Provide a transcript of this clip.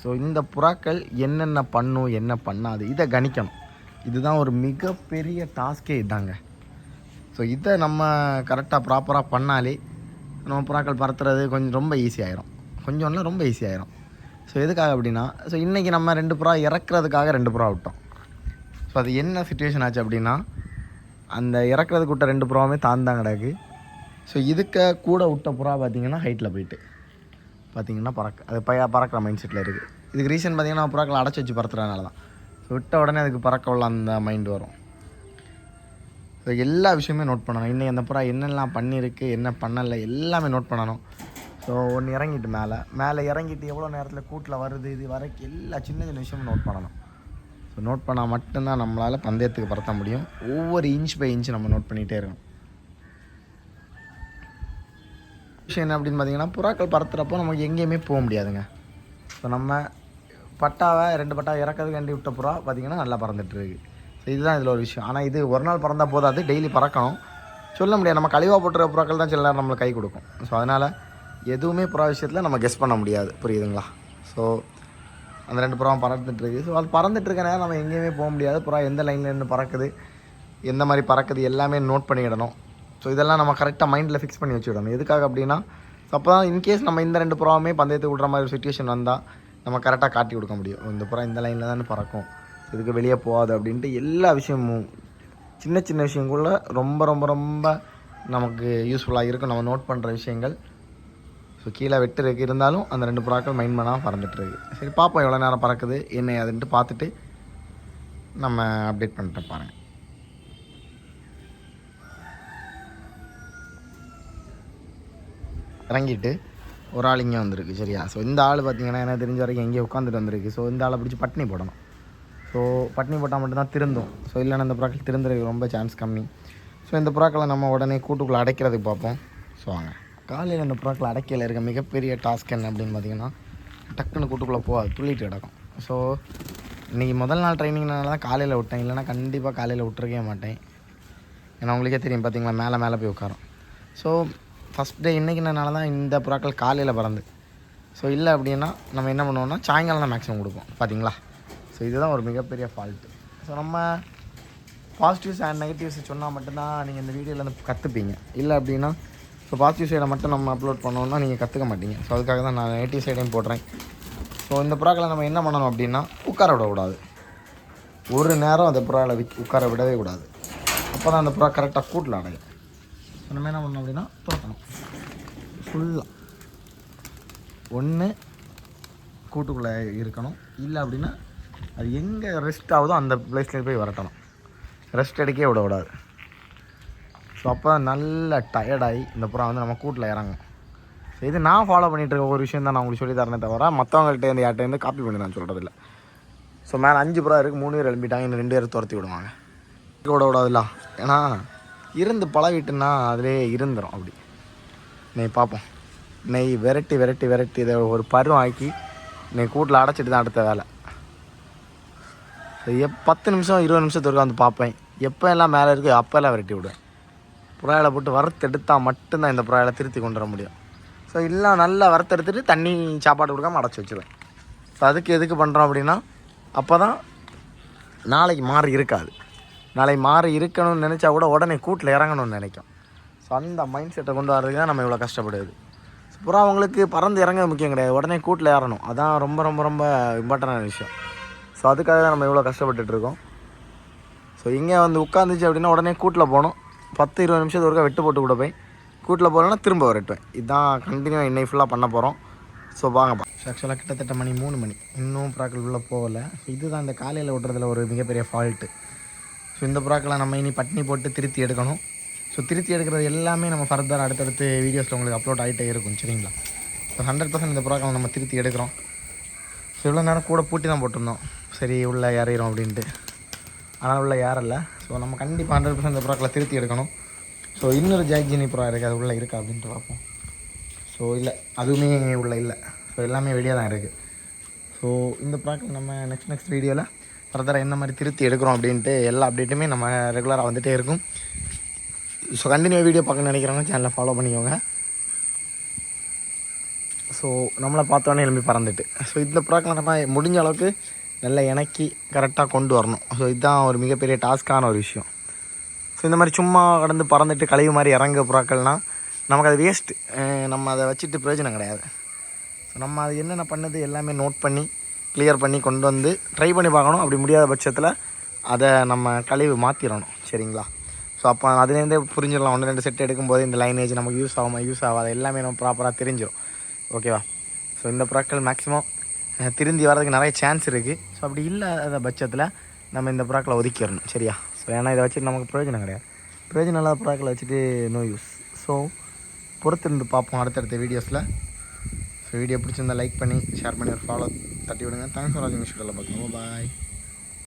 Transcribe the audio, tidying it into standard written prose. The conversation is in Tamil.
ஸோ இந்த புறாக்கள் என்னென்ன பண்ணும் என்ன பண்ணாது இதை கணிக்கணும். இதுதான் ஒரு மிகப்பெரிய டாஸ்கே இதாங்க. ஸோ இதை நம்ம கரெக்டாக ப்ராப்பராக பண்ணாலே நம்ம புறாக்கள் பறத்துறது கொஞ்சம் ரொம்ப ஈஸியாகிடும். கொஞ்சம்னா ரொம்ப ஈஸியாகிடும். ஸோ எதுக்காக அப்படின்னா, ஸோ இன்றைக்கி நம்ம 2 புறா இறக்குறதுக்காக 2 புறா விட்டோம். ஸோ அது என்ன சிச்சுவேஷன் ஆச்சு அப்படின்னா, அந்த இறக்குறதுக்கு விட்ட 2 புறாவுமே தாழ்ந்தான் கிடக்கு. ஸோ இதுக்கு கூட விட்ட புறா பார்த்திங்கன்னா ஹைட்டில் போயிட்டு பார்த்திங்கன்னா அது பறக்கிற மைண்ட் செட்டில் இருக்குது. இதுக்கு ரீசன் பார்த்திங்கன்னா புறாக்களை அடைச்சி வச்சு பறத்துறதுனால தான். ஸோ விட்ட உடனே அதுக்கு பறக்க உள்ள அந்த மைண்டு வரும். ஸோ எல்லா விஷயமே நோட் பண்ணணும். இன்றைக்கி அந்த புறா என்னெல்லாம் பண்ணியிருக்கு என்ன பண்ணலை எல்லாமே நோட் பண்ணணும். ஸோ ஒன்று இறங்கிட்டு மேலே இறங்கிட்டு எவ்வளோ நேரத்தில் கூட்டில் வருது இது வரைக்கும் எல்லா சின்ன சின்ன விஷயமும் நோட் பண்ணணும். ஸோ நோட் பண்ணால் மட்டும்தான் நம்மளால் பந்தயத்துக்கு பறத்த முடியும். ஒவ்வொரு இன்ச் பை இன்ச் நம்ம நோட் பண்ணிகிட்டே இருக்கணும். விஷயம் என்ன அப்படின்னு பார்த்தீங்கன்னா, புறாக்கள் பறத்துறப்போ நமக்கு எங்கேயுமே போக முடியாதுங்க. ஸோ நம்ம 2 பட்டாவை இறக்கிறதுக்காண்டி விட்ட புறா பார்த்திங்கன்னா நல்லா பறந்துட்டுருக்கு. ஸோ இதுதான் இதில் ஒரு விஷயம். ஆனால் இது ஒரு நாள் பறந்தால் போதாது, டெய்லி பறக்கணும். சொல்ல முடியாது, நம்ம கழிவாக போட்டுற புறாக்கள் தான் சில நேரம் நம்மளுக்கு கை கொடுக்கும். ஸோ அதனால் எதுவுமே புறா விஷயத்தில் நம்ம கெஸ் பண்ண முடியாது, புரியுதுங்களா? ஸோ அந்த 2 புறாவும் பறந்துட்டுருக்கு. ஸோ அது பறந்துட்டுருக்க நேரம் நம்ம எங்கேயுமே போக முடியாது. புறா எந்த லைனில் இருந்து பறக்குது, எந்த மாதிரி பறக்குது எல்லாமே நோட் பண்ணிடணும். ஸோ இதெல்லாம் நம்ம கரெக்டாக மைண்டில் ஃபிக்ஸ் பண்ணி வச்சுவிடணும். எதுக்காக அப்படின்னா, ஸோ அப்போ தான் இன்கேஸ் நம்ம இந்த 2 புறாவுமே பந்தயத்துக்கு விடுற மாதிரி ஒரு சுச்சுவேஷன் வந்தால் நம்ம கரெக்டாக காட்டி கொடுக்க முடியும். இந்த புறா இந்த லைனில் தான் பறக்கும், இதுக்கு வெளியே போகாது அப்படின்ட்டு எல்லா விஷயமும் சின்ன சின்ன விஷயங்குள்ள ரொம்ப ரொம்ப ரொம்ப நமக்கு யூஸ்ஃபுல்லாக இருக்கும் நம்ம நோட் பண்ணுற விஷயங்கள். ஸோ கீழே வெட்டுருக்கு இருந்தாலும் அந்த 2 புறாக்கள் மைண்ட் பண்ணால் பறந்துட்டுருக்கு. சரி பார்ப்போம் எவ்வளோ நேரம் பறக்குது என்ன அதுன்ட்டு பார்த்துட்டு நம்ம அப்டேட் பண்ணிட்டு பாருங்கள். இறங்கிட்டு ஒரு ஆள் இங்கே வந்திருக்கு, சரியா? ஸோ இந்த ஆள் பார்த்திங்கன்னா எனக்கு தெரிஞ்ச வரைக்கும் எங்கேயோ உட்காந்துட்டு வந்திருக்கு. ஸோ இந்த ஆளை பிடிச்சி பட்டினி போடணும். ஸோ பட்டினி போட்டால் மட்டும்தான் திருந்தும். ஸோ இல்லைன்னா இந்த புறாக்கள் திருந்துறதுக்கு ரொம்ப சான்ஸ் கம்மி. ஸோ இந்த புறாக்களை நம்ம உடனே கூட்டுக்குள்ளே அடைக்கிறதுக்கு பார்ப்போம். ஸோ வாங்க. காலையில் இந்த புறாக்களை அடைக்கையில் இருக்க மிகப்பெரிய டாஸ்க் என்ன அப்படின்னு பார்த்திங்கன்னா, டக்குன்னு கூட்டுக்குள்ளே போகாது, துள்ளிட்டு கிடக்கும். ஸோ இன்றைக்கி முதல் நாள் ட்ரைனிங்னால தான் காலையில் விட்டேன், இல்லைனா கண்டிப்பாக காலையில் விட்டுருக்கவே மாட்டேன். ஏன்னா உங்களுக்கே தெரியும் பார்த்திங்களா, மேலே போய் உட்காரும். ஸோ ஃபஸ்ட் டே இன்றைக்கினால தான் இந்த புறாக்கள் காலையில் பறந்து. ஸோ இல்லை அப்படின்னா நம்ம என்ன பண்ணுவோம்னா சாயங்காலம் தான் மேக்ஸிமம் கொடுப்போம், பார்த்திங்களா? ஸோ இதுதான் ஒரு மிகப்பெரிய ஃபால்ட்டு. ஸோ நம்ம பாசிட்டிவ்ஸ் அண்ட் நெகட்டிவ்ஸ் சொன்னால் மட்டும்தான் நீங்கள் இந்த வீடியோவில் கற்றுப்பீங்க. இல்லை அப்படின்னா ஸோ பாசிட்டிவ் சைடை மட்டும் நம்ம அப்லோட் பண்ணோன்னா நீங்கள் கற்றுக்க மாட்டீங்க. ஸோ அதுக்காக தான் நான் நெகட்டிவ் சைடையும் போடுறேன். ஸோ இந்த புறாக்களை நம்ம என்ன பண்ணணும் அப்படின்னா, உட்கார விடக்கூடாது. ஒரு நேரம் அந்த புறாவில் உட்கார விடவே கூடாது. அப்போ தான் அந்த புறா கரெக்டாக கூட்டில் அடையும். ஸோ நம்ம என்ன பண்ணணும் அப்படின்னா துரத்தணும் ஃபுல்லாக. ஒன்று கூட்டுக்குள்ளே இருக்கணும், இல்லை அப்படின்னா அது எங்கே ரெஸ்ட் ஆகுதோ அந்த பிளேஸ்லேயே போய் வரட்டணும். ரெஸ்ட் எடுக்கவே விடக்கூடாது. ஸோ அப்போ நல்ல டயர்டாகி இந்த புறா நம்ம கூட்டில் இறங்கும். ஸோ இது நான் ஃபாலோ பண்ணிகிட்டு இருக்க ஒரு விஷயம் தான் நான் உங்களுக்கு சொல்லி தரேனே தவிர மற்றவங்கள்ட்ட யார்கிட்டேருந்து காப்பி பண்ணி நான் சொல்கிறதில்ல. ஸோ மேலே 5 புறா இருக்குது, 3 பேர் எழுப்பிட்டாங்க, இன்னும் 2 பேர் துரத்தி விடுவாங்க. விடக்கூடாதுல்ல, ஏன்னா இருந்து பழகிட்டுன்னா அதிலே இருந்துடும். அப்படி பார்ப்போம். நெய் விரட்டி இதை ஒரு பருவம் ஆக்கி கூட்டில் அடைச்சிட்டு தான் அடுத்த வேலை. 10 நிமிஷம் 20 நிமிஷத்துக்கு வந்து பார்ப்பேன். எப்போ எல்லாம் மேலே இருக்குது அப்போல்லாம் விரட்டி விடுவேன். புறாயில் போட்டு வறுத்தெடுத்தால் மட்டும்தான் இந்த புறாயில் திருத்தி கொண்டு வர முடியும். ஸோ இல்லை நல்லா வறுத்தெடுத்துட்டு தண்ணி சாப்பாடு கொடுக்காமல் அடைச்சி வச்சுருவேன். ஸோ அதுக்கு எதுக்கு பண்ணுறோம் அப்படின்னா, அப்போ தான் நாளைக்கு மாறி இருக்காது. நாளைக்கு மாறி இருக்கணும்னு நினச்சா கூட உடனே கூட்டில் இறங்கணும்னு நினைக்கும். ஸோ அந்த மைண்ட் செட்டை கொண்டு வரதுக்கு தான் நம்ம இவ்வளோ கஷ்டப்படுது. புறா அவங்களுக்கு பறந்து இறங்க முக்கியம் கிடையாது, உடனே கூட்டில் ஏறணும். அதான் ரொம்ப ரொம்ப ரொம்ப இம்பார்ட்டண்டான விஷயம். ஸோ அதுக்காக தான் நம்ம இவ்வளோ கஷ்டப்பட்டுருக்கோம். ஸோ இங்கே வந்து உட்காந்துச்சு அப்படின்னா உடனே கூட்டில் போகணும். 10-20 நிமிஷத்துக்கு ஒருக்கா வெட்டு போட்டு கூட போய் கூட்டில் போகலன்னா திரும்ப விரட்டுவேன். இதுதான் கண்டினியூவாக இன்னைக்கு ஃபுல்லாக பண்ண போகிறோம். ஸோ வாங்கப்பா. ஆக்சுவலாக கிட்டத்தட்ட 3 மணி இன்னும் புறாக்கள் உள்ளே போகலை. ஸோ இதுதான் இந்த காலையில் விட்டுறதுல ஒரு மிகப்பெரிய ஃபால்ட்டு. ஸோ இந்த புறாக்களை நம்ம இனி பட்டினி போட்டு திருத்தி எடுக்கணும். ஸோ திருத்தி எடுக்கிறது எல்லாமே நம்ம ஃபர்தர் அடுத்தடுத்து வீடியோஸில் உங்களுக்கு அப்லோட் ஆகிட்டே இருக்கும், சரிங்களா? ஸோ 100% இந்த புறாக்களை நம்ம திருத்தி எடுக்கிறோம். ஸோ இவ்வளோ நேரம் கூட பூட்டி தான் போட்டிருந்தோம், சரி உள்ளே ஏறிடும் அப்படின்ட்டு. ஆனால் உள்ளே ஏறலை. ஸோ நம்ம கண்டிப்பாக 100% இந்த புறாக்களை திருத்தி எடுக்கணும். ஸோ இன்னொரு ஜாக்ஜினி புறா இருக்குது, அது உள்ளே இருக்கா அப்படின்ட்டு பார்ப்போம். ஸோ இல்லை, அதுவுமே உள்ளே இல்லை. ஸோ எல்லாமே வெளியே தான் இருக்குது. ஸோ இந்த புறாக்கள் நம்ம நெக்ஸ்ட் வீடியோவில் ஃபர்தராக என்ன மாதிரி திருத்தி எடுக்கிறோம் அப்படின்ட்டு எல்லா அப்டேட்டுமே நம்ம ரெகுலராக வந்துகிட்டே இருக்கும். ஸோ கண்டினியூ வீடியோ பார்க்க நினைக்கிறவங்க சேனலை ஃபாலோ பண்ணிக்கோங்க. ஸோ நம்மளை பார்த்தோன்னே எழுப்பி பறந்துட்டு. ஸோ இந்த ப்ராக்டில் நம்ம முடிஞ்ச அளவுக்கு நல்லா இணக்கி கரெக்டாக கொண்டு வரணும். ஸோ இதுதான் ஒரு மிகப்பெரிய டாஸ்க்கான ஒரு விஷயம். ஸோ இந்த மாதிரி சும்மா கடந்து பறந்துட்டு கழிவு மாதிரி இறங்க புறாக்கள்னால் நமக்கு அது வேஸ்ட்டு. நம்ம அதை வச்சுட்டு பிரயோஜனம் கிடையாது. ஸோ நம்ம அது என்னென்ன பண்ணுது எல்லாமே நோட் பண்ணி கிளியர் பண்ணி கொண்டு வந்து ட்ரை பண்ணி பார்க்கணும். அப்படி முடியாத பட்சத்தில் அதை நம்ம கழிவு மாற்றிடணும். சரிங்களா? ஸோ அப்போ அதுலேருந்தே புரிஞ்சிடலாம். 1-2 செட் எடுக்கும்போது இந்த லைனேஜ் நமக்கு யூஸ் ஆகாமல் யூஸ் ஆகாது எல்லாமே நம்ம ப்ராப்பராக தெரிஞ்சிடும். ஓகேவா? ஸோ இந்த புறாக்கள் மேக்ஸிமம் திருந்தி வர்றதுக்கு நிறைய சான்ஸ் இருக்குது. ஸோ அப்படி இல்லாத பட்சத்தில் நம்ம இந்த புறாக்களை ஒதுக்கிடணும். சரியா? ஸோ ஏன்னா இதை வச்சுட்டு நமக்கு பிரயோஜனம் கிடையாது. பிரயோஜனம் இல்லாத புறாக்களை வச்சுட்டு நோ யூஸ். ஸோ பொறுத்திருந்து பார்ப்போம் அடுத்தடுத்த வீடியோஸில். ஸோ வீடியோ பிடிச்சிருந்தால் லைக் பண்ணி ஷேர் பண்ணி ஒரு ஃபாலோ தட்டி விடுங்க. தேங்க்ஸ் ஃபார் வாட்சிங். வீடியோவில் பார்க்கலாம். பாய்.